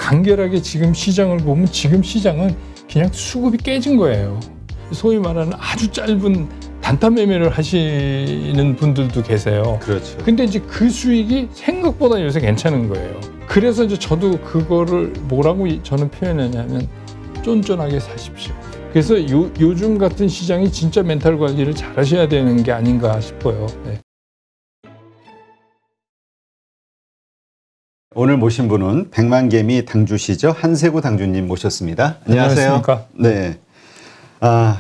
간결하게 지금 시장을 보면 지금 시장은 그냥 수급이 깨진 거예요. 소위 말하는 아주 짧은 단타 매매를 하시는 분들도 계세요. 그렇죠. 근데 이제 그 수익이 생각보다 요새 괜찮은 거예요. 그래서 이제 저도 그거를 뭐라고 저는 표현하냐면 쫀쫀하게 사십시오. 그래서 요즘 같은 시장이 진짜 멘탈 관리를 잘 하셔야 되는 게 아닌가 싶어요. 네. 오늘 모신 분은 백만개미 당주시죠. 한세구 당주님 모셨습니다. 안녕하세요. 안녕하십니까? 네.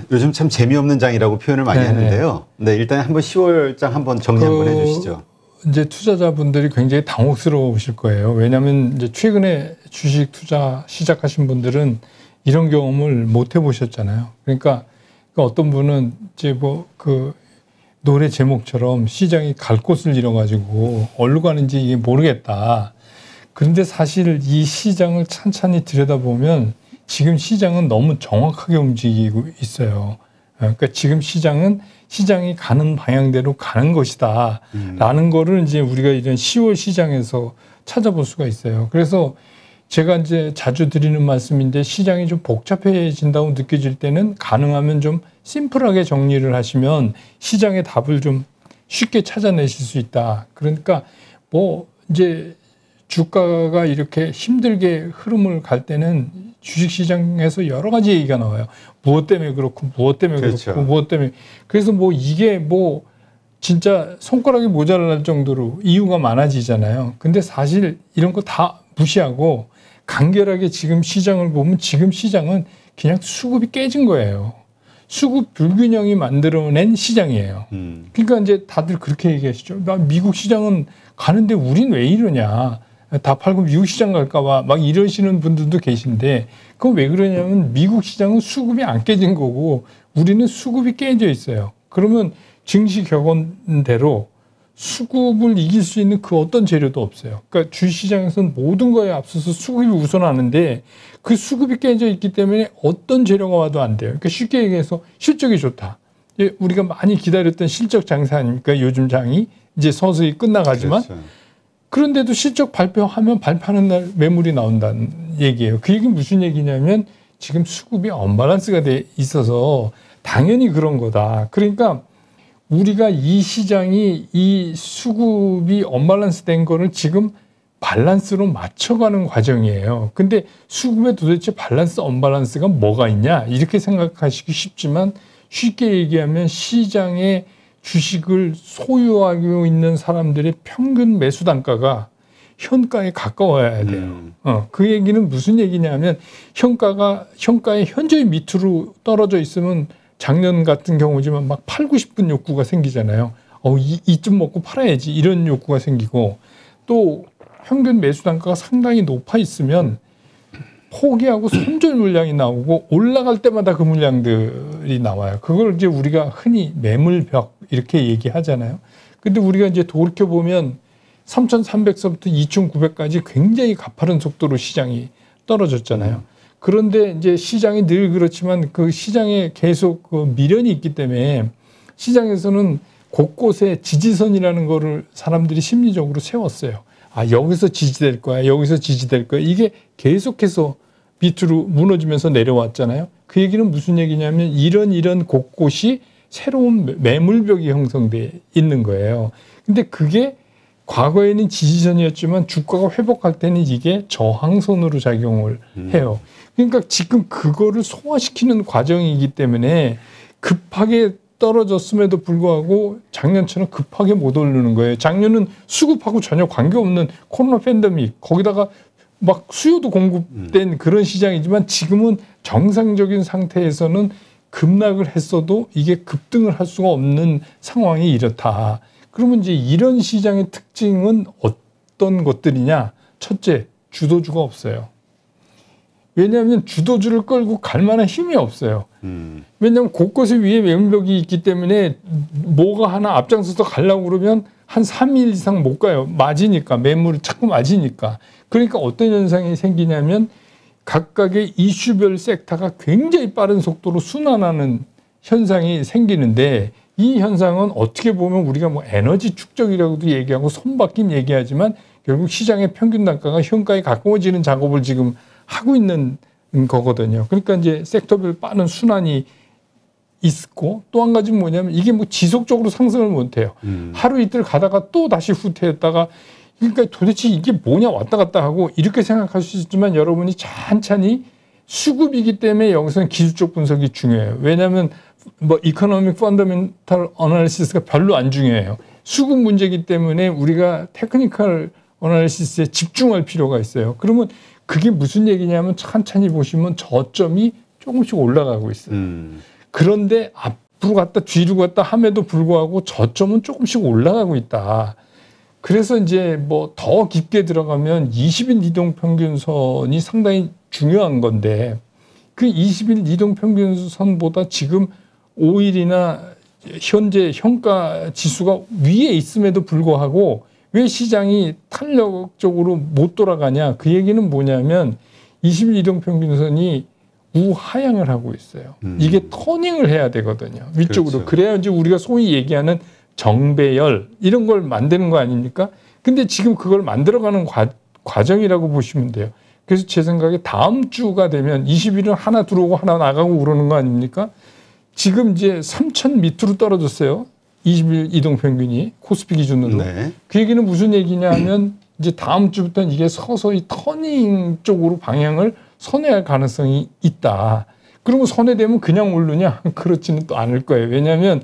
요즘 참 재미없는 장이라고 표현을 많이 하는데요. 네, 일단 한번 10월장 한번 정리 한번 해주시죠. 이제 투자자분들이 굉장히 당혹스러우실 거예요. 왜냐하면 이제 최근에 주식 투자 시작하신 분들은 이런 경험을 못 해보셨잖아요. 그러니까 어떤 분은 이제 뭐 그 노래 제목처럼 시장이 갈 곳을 잃어가지고 어디로 가는지 이게 모르겠다. 그런데 사실 이 시장을 찬찬히 들여다보면 지금 시장은 너무 정확하게 움직이고 있어요. 그러니까 지금 시장이 가는 방향대로 가는 것이다. 라는 거를 이제 우리가 이런 10월 시장에서 찾아볼 수가 있어요. 그래서 제가 이제 자주 드리는 말씀인데 시장이 좀 복잡해진다고 느껴질 때는 가능하면 좀 심플하게 정리를 하시면 시장의 답을 좀 쉽게 찾아내실 수 있다. 그러니까 뭐 이제 주가가 이렇게 힘들게 흐름을 갈 때는 주식시장에서 여러 가지 얘기가 나와요. 무엇 때문에 그렇고 무엇 때문에 그렇죠. 그렇고 무엇 때문에. 그래서 뭐 이게 뭐 진짜 손가락이 모자랄 정도로 이유가 많아지잖아요. 근데 사실 이런 거 다 무시하고 간결하게 지금 시장을 보면 지금 시장은 그냥 수급이 깨진 거예요. 수급 불균형이 만들어낸 시장이에요. 그러니까 이제 다들 그렇게 얘기하시죠. 나 미국 시장은 가는데 우린 왜 이러냐. 다 팔고 미국 시장 갈까 봐 막 이러시는 분들도 계신데 그건 왜 그러냐면 미국 시장은 수급이 안 깨진 거고 우리는 수급이 깨져 있어요. 그러면 증시 격언대로 수급을 이길 수 있는 그 어떤 재료도 없어요. 그러니까 주시장에서는 모든 거에 앞서서 수급이 우선하는데 그 수급이 깨져 있기 때문에 어떤 재료가 와도 안 돼요. 그러니까 쉽게 얘기해서 실적이 좋다. 우리가 많이 기다렸던 실적 장세 아닙니까? 요즘 장이 이제 서서히 끝나가지만 그렇죠. 그런데도 실적 발표하면 발표하는 날 매물이 나온다는 얘기예요. 그 얘기는 무슨 얘기냐면 지금 수급이 언밸런스가 돼 있어서 당연히 그런 거다. 그러니까 우리가 이 시장이 이 수급이 언밸런스 된 거를 지금 밸런스로 맞춰가는 과정이에요. 근데 수급에 도대체 밸런스, 언밸런스가 뭐가 있냐? 이렇게 생각하시기 쉽지만 쉽게 얘기하면 시장의 주식을 소유하고 있는 사람들의 평균 매수 단가가 현가에 가까워야 돼요. 그 얘기는 무슨 얘기냐면 현가의 현저히 밑으로 떨어져 있으면 작년 같은 경우지만 막 팔고 싶은 욕구가 생기잖아요. 이쯤 먹고 팔아야지 이런 욕구가 생기고 또 평균 매수 단가가 상당히 높아 있으면 포기하고 손절 물량이 나오고 올라갈 때마다 그 물량들이 나와요. 그걸 이제 우리가 흔히 매물벽 이렇게 얘기하잖아요. 근데 우리가 이제 돌이켜보면 3,300서부터 2,900까지 굉장히 가파른 속도로 시장이 떨어졌잖아요. 그런데 이제 시장이 늘 그렇지만 그 시장에 계속 그 미련이 있기 때문에 시장에서는 곳곳에 지지선이라는 거를 사람들이 심리적으로 세웠어요. 여기서 지지될 거야. 여기서 지지될 거야. 이게 계속해서 밑으로 무너지면서 내려왔잖아요. 그 얘기는 무슨 얘기냐면 이런 곳곳이 새로운 매물벽이 형성돼 있는 거예요. 근데 그게 과거에는 지지선이었지만 주가가 회복할 때는 이게 저항선으로 작용을 해요. 그러니까 지금 그거를 소화시키는 과정이기 때문에 급하게 떨어졌음에도 불구하고 작년처럼 급하게 못 오르는 거예요. 작년은 수급하고 전혀 관계없는 코로나 팬데믹 거기다가 막 수요도 공급된 그런 시장이지만 지금은 정상적인 상태에서는 급락을 했어도 이게 급등을 할 수가 없는 상황이 이렇다. 그러면 이제 이런 시장의 특징은 어떤 것들이냐? 첫째, 주도주가 없어요. 왜냐하면 주도주를 끌고 갈 만한 힘이 없어요. 왜냐하면 곳곳에 위에 매물벽이 있기 때문에 뭐가 하나 앞장서서 가려고 그러면 한 3일 이상 못 가요. 맞으니까. 매물을 자꾸 맞으니까. 그러니까 어떤 현상이 생기냐면 각각의 이슈별 섹터가 굉장히 빠른 속도로 순환하는 현상이 생기는데 이 현상은 어떻게 보면 우리가 뭐 에너지 축적이라고도 얘기하고 손바뀜 얘기하지만 결국 시장의 평균 단가가 현가에 가까워지는 작업을 지금 하고 있는 거거든요. 그러니까 이제 섹터별 빠른 순환이 있고 또 한 가지는 뭐냐면 이게 뭐 지속적으로 상승을 못해요. 하루 이틀 가다가 또 다시 후퇴했다가 그러니까 도대체 이게 뭐냐 왔다 갔다 하고 이렇게 생각할 수 있지만 여러분이 천천히 수급이기 때문에 여기서는 기술적 분석이 중요해요. 왜냐하면 뭐 이코노믹 펀더멘탈 어널리시스가 별로 안 중요해요. 수급 문제이기 때문에 우리가 테크니컬 어널리시스에 집중할 필요가 있어요. 그러면 그게 무슨 얘기냐면 천천히 보시면 저점이 조금씩 올라가고 있어요. 그런데 앞으로 갔다 뒤로 갔다 함에도 불구하고 저점은 조금씩 올라가고 있다. 그래서 이제 뭐 더 깊게 들어가면 20일 이동평균선이 상당히 중요한 건데 그 20일 이동평균선보다 지금 5일이나 현재 현가 지수가 위에 있음에도 불구하고 왜 시장이 탄력적으로 못 돌아가냐. 그 얘기는 뭐냐면 20일 이동평균선이 우하향을 하고 있어요. 이게 터닝을 해야 되거든요. 위쪽으로. 그렇죠. 그래야 이제 우리가 소위 얘기하는 정배열 이런 걸 만드는 거 아닙니까? 근데 지금 그걸 만들어가는 과정이라고 보시면 돼요. 그래서 제 생각에 다음 주가 되면 20일은 하나 들어오고 하나 나가고 그러는 거 아닙니까? 지금 이제 3,000 밑으로 떨어졌어요. 20일 이동평균이 코스피 기준으로. 네. 그 얘기는 무슨 얘기냐 하면 이제 다음 주부터는 이게 서서히 터닝 쪽으로 방향을 선회할 가능성이 있다. 그러면 선회되면 그냥 오르냐? 그렇지는 또 않을 거예요. 왜냐하면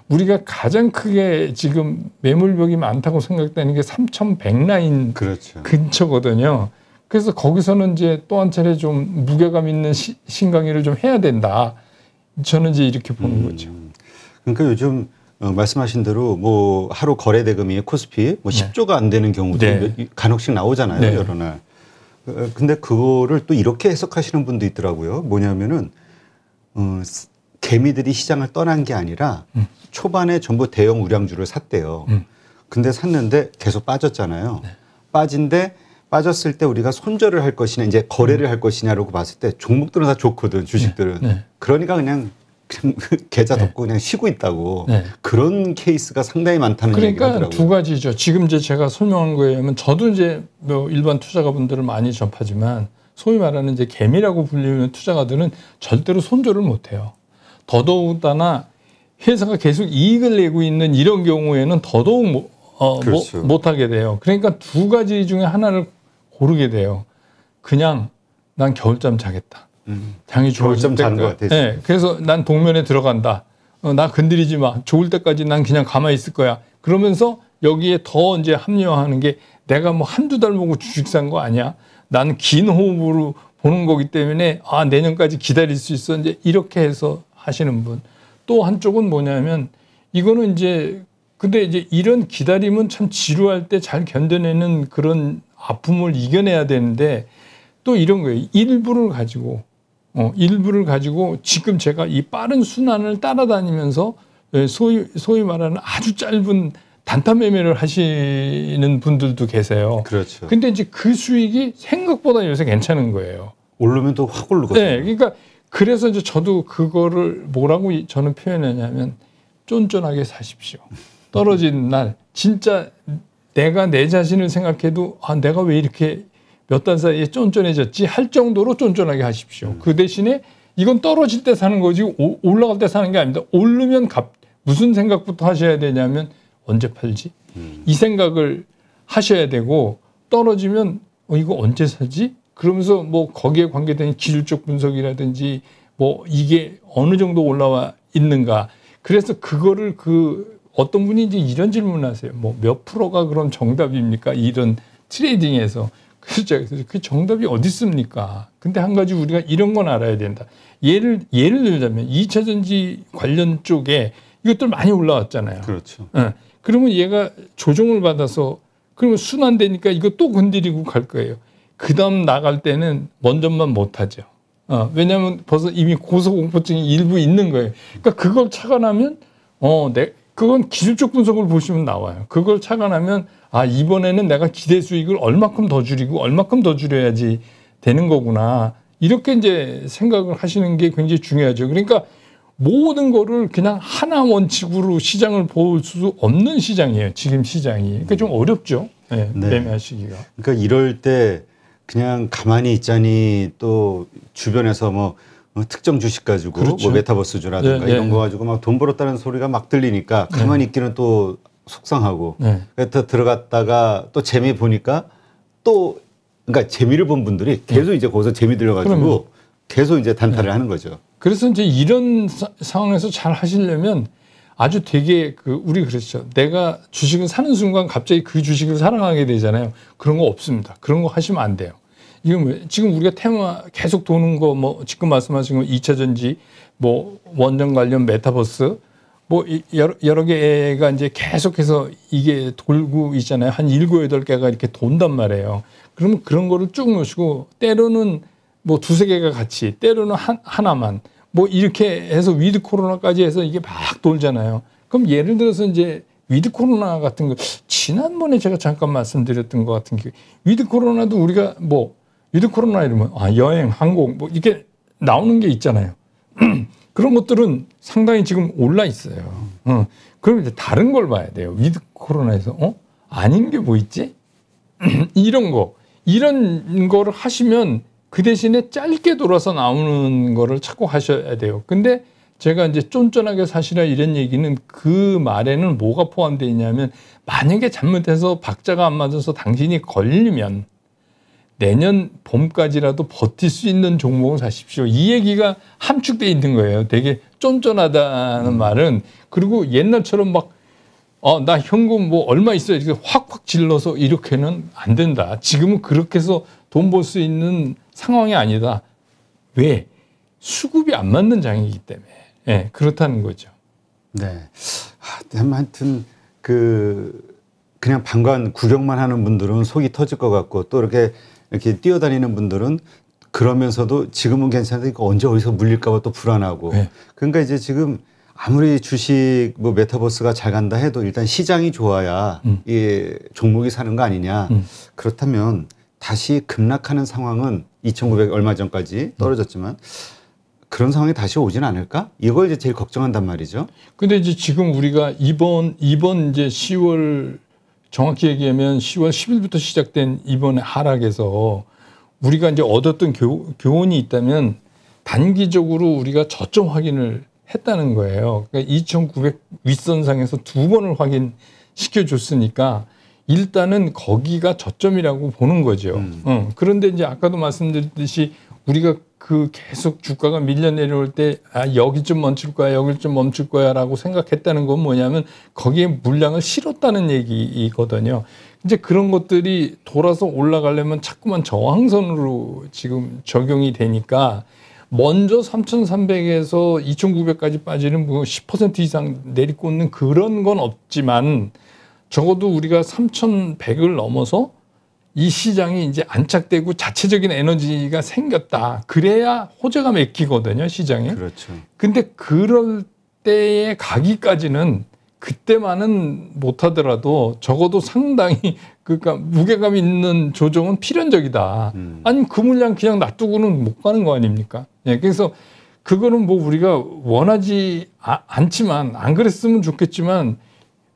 우리가 가장 크게 지금 매물벽이 많다고 생각되는 게 3,100 라인 그렇죠. 근처거든요. 그래서 거기서는 이제 또 한 차례 좀 무게감 있는 신강의를 좀 해야 된다. 저는 이제 이렇게 보는 거죠. 그러니까 요즘 말씀하신 대로 뭐 하루 거래 대금이 코스피 뭐 10조가 안 되는 경우도 네. 간혹씩 나오잖아요. 네. 여러 날. 근데 그거를 또 이렇게 해석하시는 분도 있더라고요. 뭐냐면은 개미들이 시장을 떠난 게 아니라 초반에 전부 대형 우량주를 샀대요. 근데 샀는데 계속 빠졌잖아요. 네. 빠졌을 때 우리가 손절을 할 것이냐 이제 거래를 할 것이냐라고 봤을 때 종목들은 다 좋거든. 주식들은. 네. 그러니까 그냥 계좌 네. 덮고 그냥 쉬고 있다고. 네. 그런 케이스가 상당히 많다는 얘기가 그러니까 하더라고요. 두 가지죠. 지금 이제 제가 설명한 거에 의하면 저도 이제 뭐 일반 투자가분들을 많이 접하지만 소위 말하는 이제 개미라고 불리는 투자가들은 절대로 손절을 못 해요. 더더욱다나 회사가 계속 이익을 내고 있는 이런 경우에는 더더욱 그렇죠. 못 하게 돼요. 그러니까 두 가지 중에 하나를 고르게 돼요. 그냥 난 겨울잠 자겠다. 장이 겨울잠 좋아질 자는 것 때까지. 같아요. 네, 그래서 난 동면에 들어간다. 나 건드리지 마. 좋을 때까지 난 그냥 가만히 있을 거야. 그러면서 여기에 더 이제 합리화하는 게 내가 뭐 한두 달 보고 주식 산 거 아니야. 나는 긴 호흡으로 보는 거기 때문에 내년까지 기다릴 수 있어. 이제 이렇게 해서 하시는 분. 또 한쪽은 뭐냐면 이거는 이제 근데 이제 이런 기다림은 참 지루할 때 잘 견뎌내는 그런 아픔을 이겨내야 되는데 또 이런 거예요. 일부를 가지고 지금 제가 이 빠른 순환을 따라다니면서 소위 말하는 아주 짧은 단타 매매를 하시는 분들도 계세요. 그렇죠. 근데 이제 그 수익이 생각보다 요새 괜찮은 거예요. 오르면 또 확 오르거든요. 네, 그러니까 그래서 이제 저도 그거를 뭐라고 저는 표현하냐면 쫀쫀하게 사십시오. 떨어지는 날 진짜 내가 내 자신을 생각해도 내가 왜 이렇게 몇 달 사이에 쫀쫀해졌지 할 정도로 쫀쫀하게 하십시오. 그 대신에 이건 떨어질 때 사는 거지 올라갈 때 사는 게 아닙니다. 오르면 무슨 생각부터 하셔야 되냐면 언제 팔지? 이 생각을 하셔야 되고 떨어지면 이거 언제 사지? 그러면서 뭐 거기에 관계된 기술적 분석이라든지 뭐 이게 어느 정도 올라와 있는가. 그래서 그거를 어떤 분이 이제 이런 질문을 하세요. 뭐 몇 프로가 그럼 정답입니까? 이런 트레이딩에서. 그래서 그 정답이 어디 있습니까? 근데 한 가지 우리가 이런 건 알아야 된다. 예를 들자면 2차 전지 관련 쪽에 이것들 많이 올라왔잖아요. 그렇죠. 그러면 얘가 조정을 받아서 그러면 순환되니까 이거 또 건드리고 갈 거예요. 그 다음 나갈 때는 먼저만 못하죠. 왜냐하면 벌써 이미 고소공포증이 일부 있는 거예요. 그러니까 그걸 착안하면 그건 기술적 분석을 보시면 나와요. 그걸 착안하면 이번에는 내가 기대 수익을 얼마큼 더 줄이고 얼마큼 더 줄여야지 되는 거구나. 이렇게 이제 생각을 하시는 게 굉장히 중요하죠. 그러니까 모든 거를 그냥 하나 원칙으로 시장을 볼 수 없는 시장이에요. 지금 시장이. 그러니까 좀 어렵죠. 네, 네. 매매하시기가. 그러니까 이럴 때 그냥 가만히 있자니 또 주변에서 뭐 특정 주식 가지고 그렇죠. 뭐 메타버스주라든가 네, 이런 네. 거 가지고 막 돈 벌었다는 소리가 막 들리니까 가만히 있기는 또 속상하고 그래서 들어갔다가 또 재미 보니까 또 그러니까 재미를 본 분들이 계속 이제 거기서 재미 들려가지고 그러면. 계속 이제 단타를 하는 거죠. 그래서 이제 이런 상황에서 잘 하시려면 아주 되게 우리 그랬죠. 내가 주식을 사는 순간 갑자기 그 주식을 사랑하게 되잖아요. 그런 거 없습니다. 그런 거 하시면 안 돼요. 이건 지금 우리가 테마 계속 도는 거 뭐 지금 말씀하신 거 2차 전지 뭐 원전 관련 메타버스 뭐 여러 개가 이제 계속해서 이게 돌고 있잖아요. 한 7, 8개가 이렇게 돈단 말이에요. 그러면 그런 거를 쭉 놓으시고 때로는 뭐 2, 3개가 같이 때로는 하나만 뭐 이렇게 해서 위드 코로나까지 해서 이게 막 돌잖아요. 그럼 예를 들어서 이제 위드 코로나 같은 거 지난번에 제가 잠깐 말씀드렸던 것 같은 게 위드 코로나도 우리가 뭐 위드 코로나 이러면 여행, 항공 뭐 이렇게 나오는 게 있잖아요. 그런 것들은 상당히 지금 올라 있어요. 그럼 이제 다른 걸 봐야 돼요. 위드 코로나에서 아닌 게 뭐 있지? 이런 거를 하시면 그 대신에 짧게 돌아서 나오는 거를 찾고 하셔야 돼요. 근데 제가 이제 쫀쫀하게 사시라 이런 얘기는 그 말에는 뭐가 포함되어 있냐면 만약에 잘못해서 박자가 안 맞아서 당신이 걸리면 내년 봄까지라도 버틸 수 있는 종목을 사십시오. 이 얘기가 함축되어 있는 거예요. 되게 쫀쫀하다는 말은. 그리고 옛날처럼 막 나 현금 뭐 얼마 있어요. 이렇게 확확 질러서 이렇게는 안 된다. 지금은 그렇게 해서 돈 벌 수 있는 상황이 아니다. 왜? 수급이 안 맞는 장이기 때문에. 네, 그렇다는 거죠. 네. 하여튼 그냥 방관 구경만 하는 분들은 속이 터질 것 같고 또 이렇게 뛰어다니는 분들은 그러면서도 지금은 괜찮은데 언제 어디서 물릴까 봐 또 불안하고. 네. 그러니까 이제 지금 아무리 주식 뭐 메타버스가 잘 간다 해도 일단 시장이 좋아야 이 종목이 사는 거 아니냐. 그렇다면 다시 급락하는 상황은 2,900 얼마 전까지 떨어졌지만 그런 상황이 다시 오진 않을까? 이걸 이제 제일 걱정한단 말이죠. 근데 이제 지금 우리가 이번 이제 10월 정확히 얘기하면 10월 10일부터 시작된 이번의 하락에서 우리가 이제 얻었던 교훈이 있다면 단기적으로 우리가 저점 확인을 했다는 거예요. 그러니까 2,900 윗선상에서 2번을 확인시켜 줬으니까 일단은 거기가 저점이라고 보는 거죠. 그런데 이제 아까도 말씀드렸듯이 우리가 계속 주가가 밀려 내려올 때 여기쯤 멈출 거야, 여기쯤 멈출 거야라고 생각했다는 건 뭐냐면 거기에 물량을 실었다는 얘기거든요. 이제 그런 것들이 돌아서 올라가려면 자꾸만 저항선으로 지금 적용이 되니까 먼저 3,300에서 2,900까지 빠지는 뭐 10% 이상 내리꽂는 그런 건 없지만 적어도 우리가 3,100을 넘어서 이 시장이 이제 안착되고 자체적인 에너지가 생겼다. 그래야 호재가 맥히거든요, 시장에. 그렇죠. 근데 그럴 때에 가기까지는 그때만은 못하더라도 적어도 상당히 그러니까 무게감 있는 조정은 필연적이다. 아니면 그 물량 그냥 놔두고는 못 가는 거 아닙니까? 예, 그래서 그거는 뭐 우리가 원하지 않지만 안 그랬으면 좋겠지만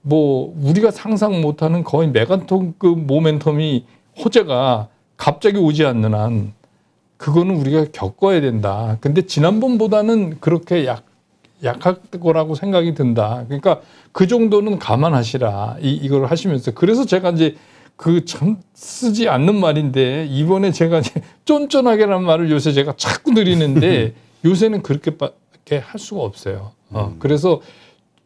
뭐 우리가 상상 못하는 거의 메가톤급 모멘텀이 호재가 갑자기 오지 않는 한 그거는 우리가 겪어야 된다. 근데 지난번보다는 그렇게 약할 거라고 생각이 든다. 그러니까 그 정도는 감안하시라. 이걸 하시면서. 그래서 제가 이제 참 쓰지 않는 말인데 이번에 제가 이제 쫀쫀하게라는 말을 요새 제가 자꾸 드리는데 요새는 그렇게밖에 할 수가 없어요. 그래서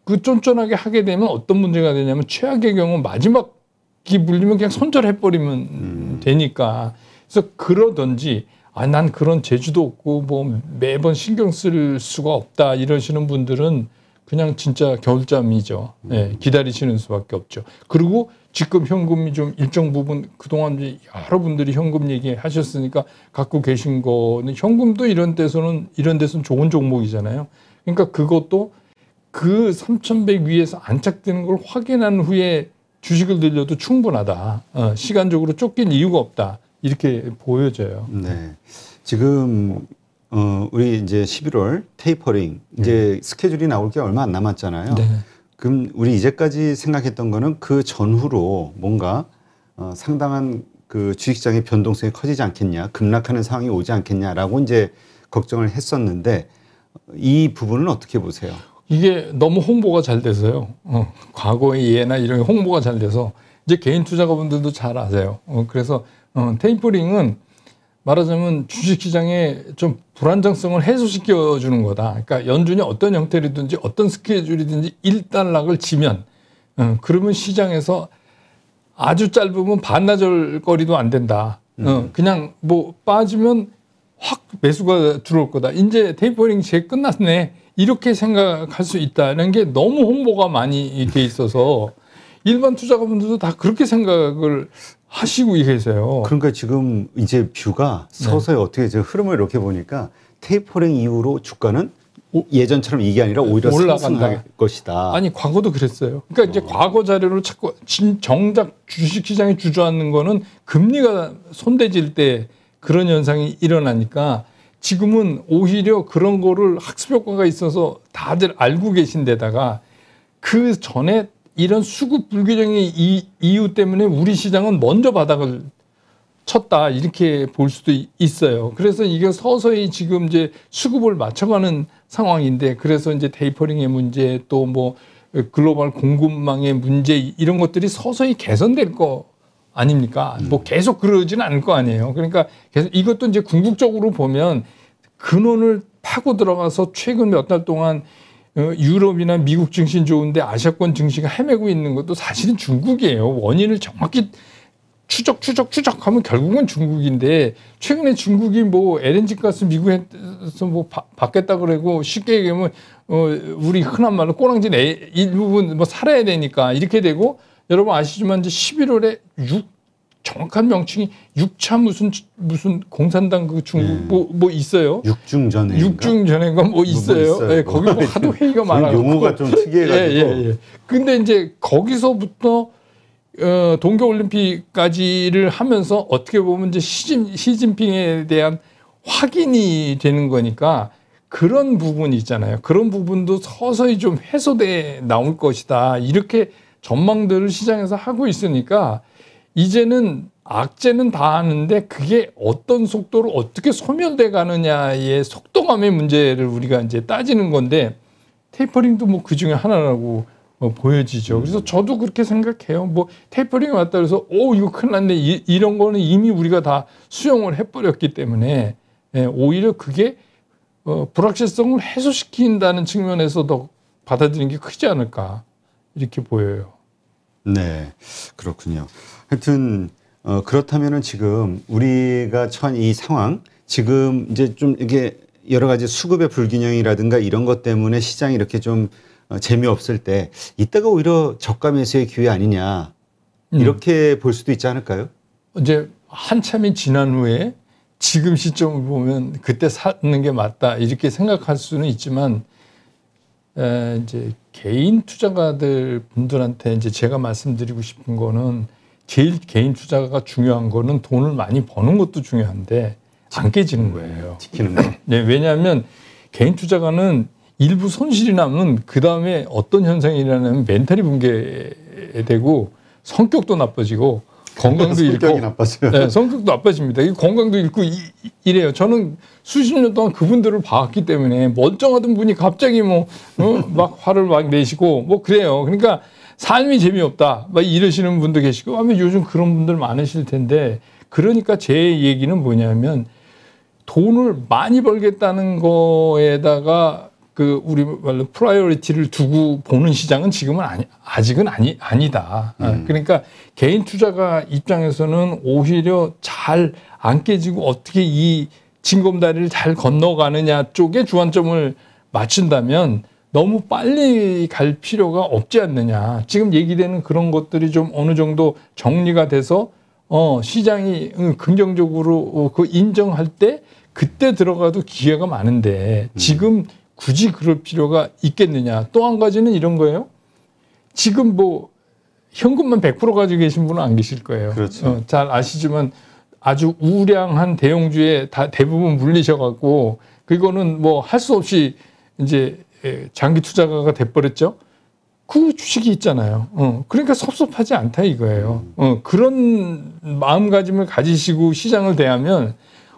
그 쫀쫀하게 하게 되면 어떤 문제가 되냐면 최악의 경우 마지막이 물리면 그냥 손절해버리면 되니까. 그래서 그러든지 난 그런 재주도 없고 뭐 매번 신경 쓸 수가 없다 이러시는 분들은 그냥 진짜 겨울잠이죠. 네, 기다리시는 수밖에 없죠. 그리고 지금 현금이 좀 일정 부분 그동안 이제 여러분들이 현금 얘기하셨으니까 갖고 계신 거는 현금도 이런 데서는 좋은 종목이잖아요. 그러니까 그것도 그 3,100 위에서 안착되는 걸 확인한 후에 주식을 들려도 충분하다. 시간적으로 쫓길 이유가 없다. 이렇게 보여져요. 네. 지금 우리 이제 11월 테이퍼링 이제 스케줄이 나올 게 얼마 안 남았잖아요. 네. 그럼 우리 이제까지 생각했던 거는 그 전후로 뭔가 상당한 그 주식시장의 변동성이 커지지 않겠냐, 급락하는 상황이 오지 않겠냐라고 이제 걱정을 했었는데 이 부분은 어떻게 보세요? 이게 너무 홍보가 잘 돼서요. 과거의 예나 이런 홍보가 잘 돼서 이제 개인 투자가분들도 잘 아세요. 그래서 테이퍼링은 말하자면 주식시장에 좀 불안정성을 해소시켜 주는 거다. 그러니까 연준이 어떤 형태로든지 어떤 스케줄이든지 일단락을 지면 그러면 시장에서 아주 짧으면 반나절 거리도 안 된다. 그냥 뭐 빠지면 확 매수가 들어올 거다. 이제 테이퍼링 제 끝났네. 이렇게 생각할 수 있다는 게 너무 홍보가 많이 돼 있어서 일반 투자가분들도 다 그렇게 생각을 하시고 계세요. 그러니까 지금 이제 뷰가 서서히 어떻게 이제 흐름을 이렇게 보니까 테이퍼링 이후로 주가는 예전처럼 이게 아니라 오히려 상승할 것이다. 아니 과거도 그랬어요. 그러니까 이제 과거 자료를 찾고 정작 주식시장이 주저앉는 거는 금리가 손대질 때 그런 현상이 일어나니까 지금은 오히려 그런 거를 학습 효과가 있어서 다들 알고 계신 데다가 그 전에 이런 수급 불균형의 이유 때문에 우리 시장은 먼저 바닥을 쳤다 이렇게 볼 수도 있어요. 그래서 이게 서서히 지금 이제 수급을 맞춰가는 상황인데 그래서 이제 테이퍼링의 문제 또 뭐 글로벌 공급망의 문제 이런 것들이 서서히 개선될 거 아닙니까? 뭐 계속 그러지는 않을 거 아니에요. 그러니까 계속 이것도 이제 궁극적으로 보면 근원을 파고 들어가서 최근 몇 달 동안 유럽이나 미국 증시는 좋은데 아시아권 증시가 헤매고 있는 것도 사실은 중국이에요. 원인을 정확히 추적하면 결국은 중국인데 최근에 중국이 뭐 LNG 가스 미국에서 뭐 받겠다 그러고 쉽게 얘기하면 우리 흔한 말로 꼬랑지 일부분 뭐 살아야 되니까 이렇게 되고 여러분 아시지만 이제 11월에 정확한 명칭이 6차 무슨 공산당 그 중국 뭐 있어요. 육중전회가 뭐 있어요. 네, 거기 뭐 하도 회의가 많아요. 용어가 좀 특이해가지고. 근데 이제 거기서부터 동계올림픽까지를 하면서 어떻게 보면 이제 시진핑에 대한 확인이 되는 거니까 그런 부분이 있잖아요. 그런 부분도 서서히 좀 해소돼 나올 것이다. 이렇게 전망들을 시장에서 하고 있으니까 이제는 악재는 다 아는데 그게 어떤 속도로 어떻게 소멸돼 가느냐의 속도감의 문제를 우리가 이제 따지는 건데 테이퍼링도 뭐 그 중에 하나라고 보여지죠. 그래서 저도 그렇게 생각해요. 뭐 테이퍼링이 왔다 그래서 이거 큰일 났네. 이런 거는 이미 우리가 다 수용을 해버렸기 때문에 오히려 그게 불확실성을 해소시킨다는 측면에서 더 받아들이는 게 크지 않을까 이렇게 보여요. 네, 그렇군요. 하여튼 그렇다면은 지금 우리가 처한 이 상황, 지금 이제 좀 이게 여러 가지 수급의 불균형이라든가 이런 것 때문에 시장이 이렇게 좀 재미없을 때 이때가 오히려 저가 매수의 기회 아니냐 이렇게 볼 수도 있지 않을까요? 이제 한참이 지난 후에 지금 시점을 보면 그때 사는 게 맞다 이렇게 생각할 수는 있지만 이제 개인 투자가들 분들한테 이제 제가 말씀드리고 싶은 거는 제일 개인 투자가 중요한 거는 돈을 많이 버는 것도 중요한데 안 깨지는 거예요. 지키는 거. 네, 왜냐하면 개인 투자가는 일부 손실이 나면 그 다음에 어떤 현상이 일어나면 멘탈이 붕괴되고 성격도 나빠지고 건강도 잃고 성격이 나빠져요. 네, 성격도 나빠집니다. 건강도 잃고 이래요. 저는 수십 년 동안 그분들을 봐왔기 때문에 멀쩡하던 분이 갑자기 막 화를 막 내시고 뭐 그래요. 그러니까 삶이 재미없다 막 이러시는 분도 계시고 아마 요즘 그런 분들 많으실 텐데 그러니까 제 얘기는 뭐냐면 돈을 많이 벌겠다는 거에다가 그 우리 말로 프라이어리티를 두고 보는 시장은 지금은 아직은 아니다. 그러니까 개인 투자가 입장에서는 오히려 잘 안 깨지고 어떻게 이 징검다리를 잘 건너가느냐 쪽에 주안점을 맞춘다면 너무 빨리 갈 필요가 없지 않느냐. 지금 얘기되는 그런 것들이 좀 어느 정도 정리가 돼서 시장이 긍정적으로 그 인정할 때 그때 들어가도 기회가 많은데 지금 굳이 그럴 필요가 있겠느냐. 또 한 가지는 이런 거예요. 지금 뭐 현금만 100% 가지고 계신 분은 안 계실 거예요. 그렇죠. 잘 아시지만 아주 우량한 대형주에 다 대부분 물리셔갖고 그거는 뭐 할 수 없이 이제 장기 투자가가 돼버렸죠. 그 주식이 있잖아요. 그러니까 섭섭하지 않다 이거예요. 그런 마음가짐을 가지시고 시장을 대하면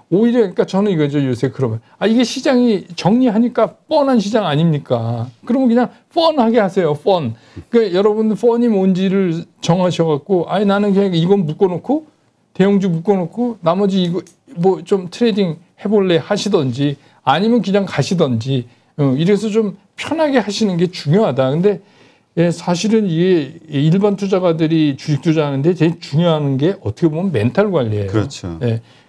오히려 그러니까 저는 이거죠. 요새 그러면 이게 시장이 정리하니까 뻔한 시장 아닙니까? 그러면 그냥 뻔하게 하세요. 뻔. 그러니까 여러분들 뻔이 뭔지를 정하셔갖고 나는 그냥 이건 묶어놓고 대형주 묶어놓고 나머지 이거 뭐 좀 트레이딩 해볼래 하시던지 아니면 그냥 가시던지 이래서 좀 편하게 하시는 게 중요하다. 근데 사실은 이게 일반 투자가들이 주식 투자하는데 제일 중요한 게 어떻게 보면 멘탈 관리예요. 그렇죠.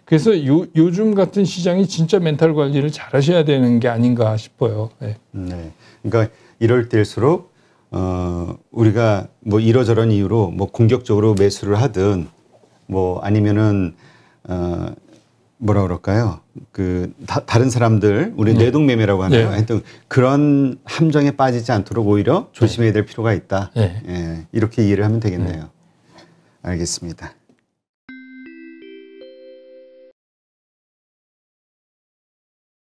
그래서 요즘 같은 시장이 진짜 멘탈 관리를 잘 하셔야 되는 게 아닌가 싶어요. 네. 그러니까 이럴 때일수록 우리가 뭐 이러저런 이유로 뭐 공격적으로 매수를 하든 뭐 아니면은 뭐라 그럴까요? 다른 사람들 우리 뇌동매매라고 하나요? 하여튼 그런 함정에 빠지지 않도록 오히려 조심해야 될 필요가 있다. 이렇게 이해를 하면 되겠네요. 알겠습니다.